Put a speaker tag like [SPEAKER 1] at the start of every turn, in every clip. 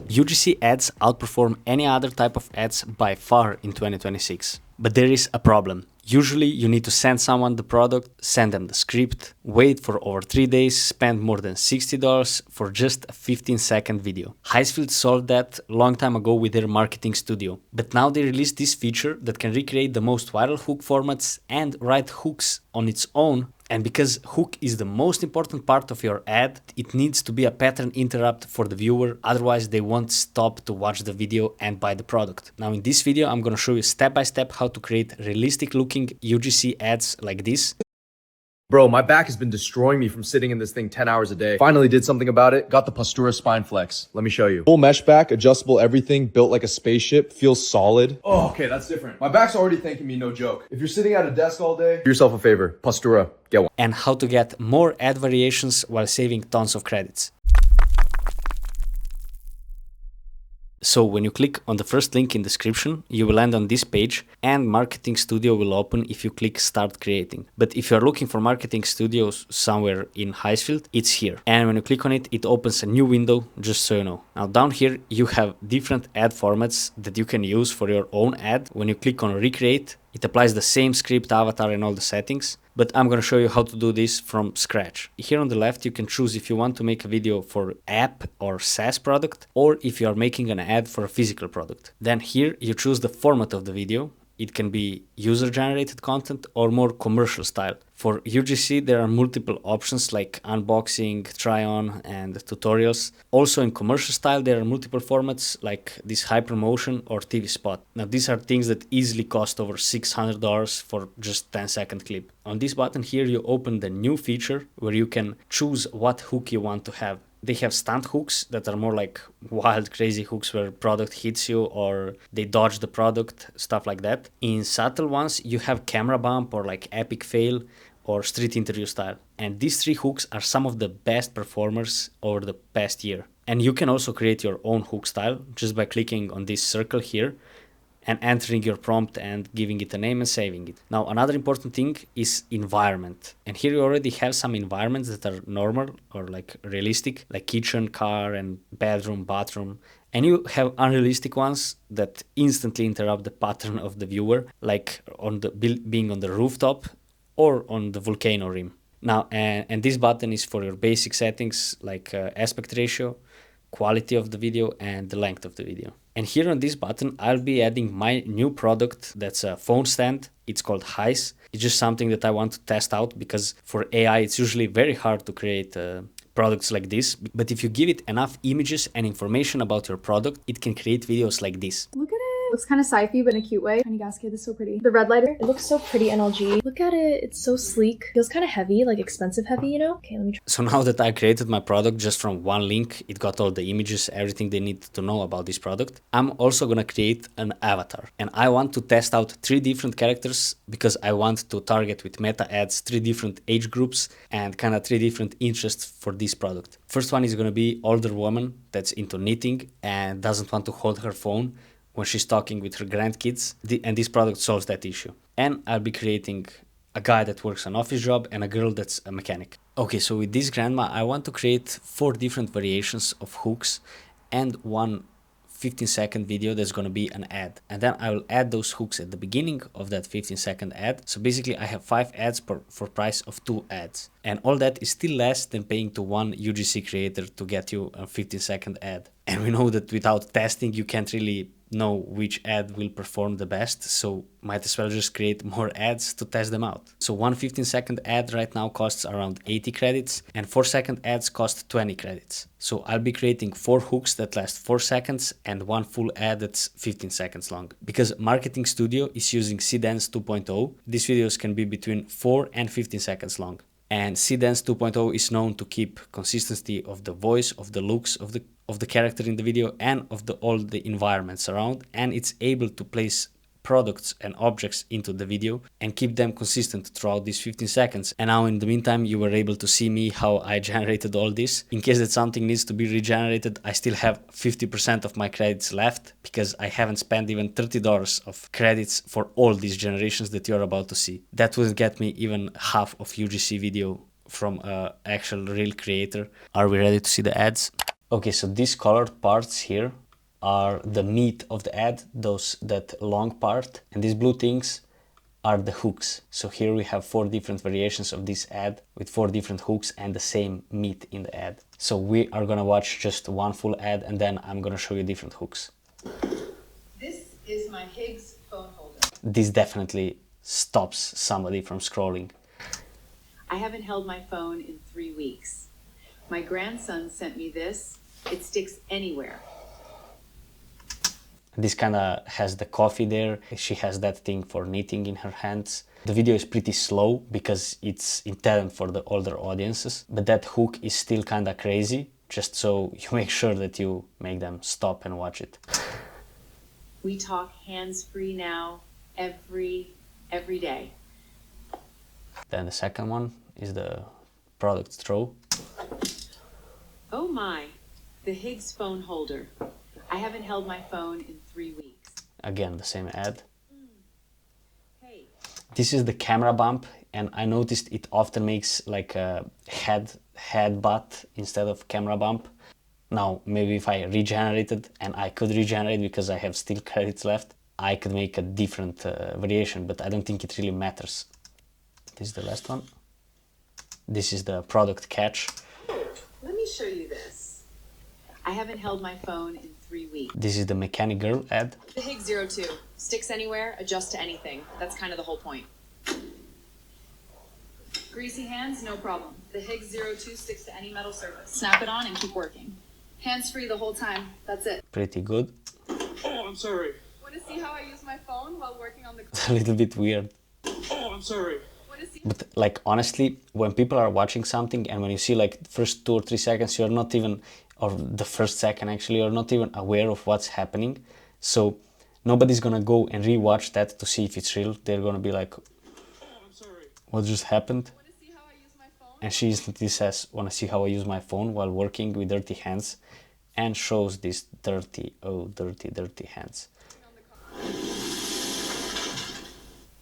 [SPEAKER 1] UGC ads outperform any other type of ads by far in 2026. But there is a problem. Usually you need to send someone the product, send them the script, wait for over 3 days, spend more than $60 for just a 15-second video. Higgsfield solved that long time ago with their marketing studio. But now they released this feature that can recreate the most viral hook formats and write hooks on its own. And because hook is the most important part of your ad, it needs to be a pattern interrupt for the viewer, otherwise they won't stop to watch the video and buy the product. Now in this video, I'm gonna show you step by step how to create realistic looking UGC ads like this.
[SPEAKER 2] Bro, my back has been destroying me from sitting in this thing 10 hours a day. Finally did something about it. Got the Postura Spine Flex. Let me show you. Full mesh back, adjustable everything, built like a spaceship, feels solid. Oh, okay, that's different. My back's already thanking me, no joke. If you're sitting at a desk all day, do yourself a favor. Postura, get one.
[SPEAKER 1] And how to get more ad variations while saving tons of credits. So when you click on the first link in description, you will land on this page and Marketing Studio will open if you click Start Creating. But if you're looking for Marketing Studios somewhere in Higgsfield, it's here. And when you click on it, it opens a new window, just so you know. Now down here, you have different ad formats that you can use for your own ad. When you click on Recreate, it applies the same script, avatar and all the settings, but I'm going to show you how to do this from scratch. Here on the left, you can choose if you want to make a video for app or SaaS product, or if you are making an ad for a physical product. Then here you choose the format of the video. It can be user-generated content or more commercial style. For UGC, there are multiple options like unboxing, try-on, and tutorials. Also in commercial style, there are multiple formats like this hypermotion or TV spot. Now these are things that easily cost over $600 for just 10-second clip. On this button here, you open the new feature where you can choose what hook you want to have. They have stunt hooks that are more like wild, crazy hooks where product hits you or they dodge the product, stuff like that. In subtle ones, you have camera bump or like epic fail or street interview style. And these three hooks are some of the best performers over the past year. And you can also create your own hook style just by clicking on this circle here and entering your prompt and giving it a name and saving it. Now, another important thing is environment. And here you already have some environments that are normal or like realistic, like kitchen, car, and bedroom, bathroom. And you have unrealistic ones that instantly interrupt the pattern of the viewer, like on the being on the rooftop or on the volcano rim. Now, and this button is for your basic settings like aspect ratio, quality of the video, and the length of the video. And here on this button, I'll be adding my new product that's a phone stand. It's called Highs. It's just something that I want to test out because for AI, it's usually very hard to create products like this. But if you give it enough images and information about your product, it can create videos like this.
[SPEAKER 3] Look at it. Looks kind of sci-fi, but in a cute way. Tiny gasket is so pretty. The red lighter, it looks so pretty NLG. Look at it. It's so sleek. Feels kind of heavy, like expensive heavy, you know? Okay, let me try.
[SPEAKER 1] So now that I created my product just from one link, it got all the images, everything they need to know about this product. I'm also gonna create an avatar. And I want to test out 3 different characters because I want to target with meta ads 3 different age groups and kind of 3 different interests for this product. First one is gonna be older woman that's into knitting and doesn't want to hold her phone when she's talking with her grandkids, and this product solves that issue. And I'll be creating a guy that works an office job and a girl that's a mechanic. Okay, so with this grandma, I want to create 4 different variations of hooks and one 15-second video that's going to be an ad. And then I will add those hooks at the beginning of that 15-second ad. So basically I have 5 ads for price of 2 ads. And all that is still less than paying to one UGC creator to get you a 15-second ad. And we know that without testing, you can't really know which ad will perform the best, so might as well just create more ads to test them out. So one 15-second ad right now costs around 80 credits and 4-second ads cost 20 credits. So I'll be creating 4 hooks that last 4 seconds and one full ad that's 15 seconds long. Because Marketing Studio is using Seedance 2.0, these videos can be between 4 and 15 seconds long. And Seedance 2.0 is known to keep consistency of the voice, of the looks, of the character in the video, and of all the environments around, and it's able to place products and objects into the video and keep them consistent throughout these 15 seconds. And now in the meantime, you were able to see me how I generated all this. In case that something needs to be regenerated, I still have 50% of my credits left because I haven't spent even $30 of credits for all these generations that you're about to see. That will get me even half of UGC video from an actual real creator. Are we ready to see the ads? Okay, so these colored parts here are the meat of the ad, that long part, and these blue things are the hooks. So here we have 4 different variations of this ad with 4 different hooks and the same meat in the ad. So we are gonna watch just one full ad and then I'm gonna show you different hooks.
[SPEAKER 4] This is my Higgs phone holder.
[SPEAKER 1] This definitely stops somebody from scrolling.
[SPEAKER 4] I haven't held my phone in 3 weeks. My grandson sent me this. It sticks anywhere.
[SPEAKER 1] This kind of has the coffee there. She has that thing for knitting in her hands. The video is pretty slow because it's intended for the older audiences, but that hook is still kind of crazy, just so you make sure that you make them stop and watch it.
[SPEAKER 4] We talk hands-free now every day.
[SPEAKER 1] Then the second one is the product throw.
[SPEAKER 4] Oh my, the Higgs phone holder. I haven't held my phone in 3 weeks.
[SPEAKER 1] Again, the same ad.
[SPEAKER 4] Hey.
[SPEAKER 1] This is the camera bump, and I noticed it often makes like a head butt instead of camera bump. Now, maybe if I regenerated, and I could regenerate because I have still credits left, I could make a different variation, but I don't think it really matters. This is the last one. This is the product catch.
[SPEAKER 4] Let me show you this. I haven't held my phone in 3 weeks.
[SPEAKER 1] This is the mechanic girl ad.
[SPEAKER 4] The Higgs 02. Sticks anywhere, adjusts to anything. That's kind of the whole point. Greasy hands, no problem. The Higgs 02 sticks to any metal surface. Snap it on and keep working. Hands-free the whole time. That's it.
[SPEAKER 1] Pretty good.
[SPEAKER 5] Oh, I'm sorry.
[SPEAKER 6] Want to see how I use my phone while working on the...
[SPEAKER 1] It's a little bit weird.
[SPEAKER 5] Oh, I'm sorry.
[SPEAKER 6] Want to see...
[SPEAKER 1] But like honestly, when people are watching something and when you see like the first 2 or 3 seconds, you're not even, or the first second actually, you're not even aware of what's happening. So nobody's gonna go and rewatch that to see if it's real. They're gonna be like,
[SPEAKER 5] Oh, I'm sorry.
[SPEAKER 1] what just happened?
[SPEAKER 6] Want to see how I use my phone?
[SPEAKER 1] And she instantly says, wanna see how I use my phone while working with dirty hands, and shows these dirty hands.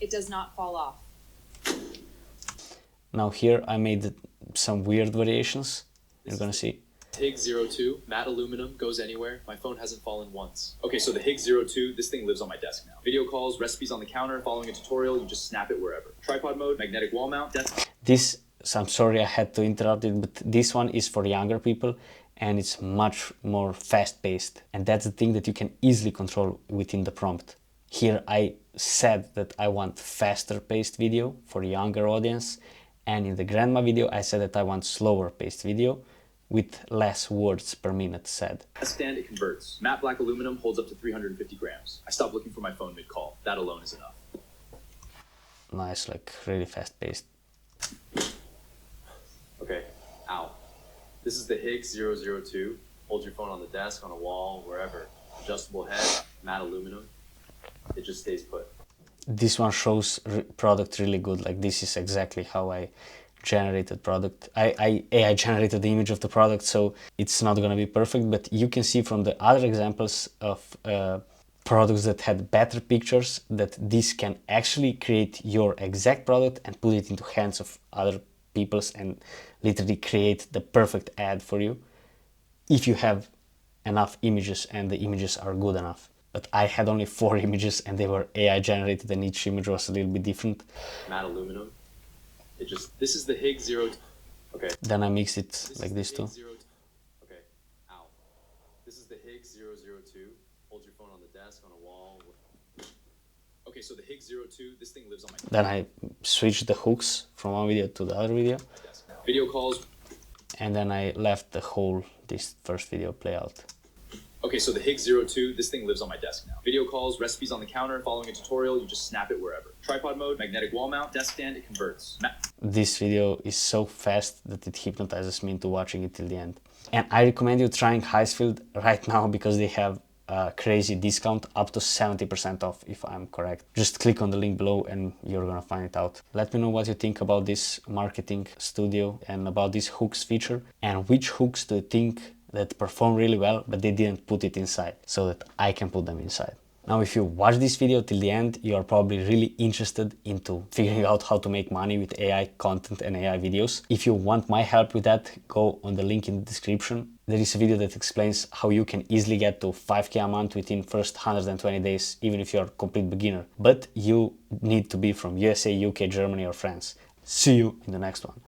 [SPEAKER 4] It does not fall off.
[SPEAKER 1] Now here I made some weird variations. You're gonna see.
[SPEAKER 7] Higgs 02, matte aluminum, goes anywhere. My phone hasn't fallen once. Okay, so the Higgs 02, this thing lives on my desk now. Video calls, recipes on the counter, following a tutorial, you just snap it wherever. Tripod mode, magnetic wall mount, desk.
[SPEAKER 1] This, so I'm sorry I had to interrupt it, but this one is for younger people and it's much more fast-paced. And that's the thing that you can easily control within the prompt. Here I said that I want faster-paced video for younger audience, and in the grandma video I said that I want slower-paced video with less words per minute said.
[SPEAKER 7] Desk stand, it converts. Matte black aluminum holds up to 350 grams. I stopped looking for my phone mid-call. That alone is enough.
[SPEAKER 1] Nice, like really fast-paced.
[SPEAKER 7] Okay, ow. This is the Higgs 002. Hold your phone on the desk, on a wall, wherever. Adjustable head, matte aluminum. It just stays put.
[SPEAKER 1] This one shows product really good. Like this is exactly how I generated product. I generated the image of the product, so it's not gonna be perfect, but you can see from the other examples of products that had better pictures that this can actually create your exact product and put it into hands of other people's and literally create the perfect ad for you if you have enough images and the images are good enough. But I had only 4 images and they were AI generated and each image was a little bit different.
[SPEAKER 7] Matte aluminum. It just, this is the Higgs 0. Okay.
[SPEAKER 1] Then I mixed it like this too.
[SPEAKER 7] Okay, ow. This is the Higgs 002. Hold your phone on the desk, on a wall. Okay, so the Higgs 02, this thing lives on my
[SPEAKER 1] Then I switched the hooks from one video to the other video.
[SPEAKER 7] desk. Video calls.
[SPEAKER 1] And then I left the whole, this first video play out.
[SPEAKER 7] Okay, so the Higgs 02, this thing lives on my desk now. Video calls, recipes on the counter, following a tutorial, you just snap it wherever. Tripod mode, magnetic wall mount, desk stand, it converts.
[SPEAKER 1] This video is so fast that it hypnotizes me into watching it till the end. And I recommend you trying Higgsfield right now because they have a crazy discount up to 70% off if I'm correct. Just click on the link below and you're gonna find it out. Let me know what you think about this marketing studio and about this hooks feature, and which hooks do you think that perform really well but they didn't put it inside so that I can put them inside. Now if you watch this video till the end, you are probably really interested into figuring out how to make money with AI content and AI videos. If you want my help with that, go on the link in the description There is a video that explains how you can easily get to 5K a month within first 120 days, even if you're a complete beginner. But you need to be from USA, UK, Germany or France. See you in the next one.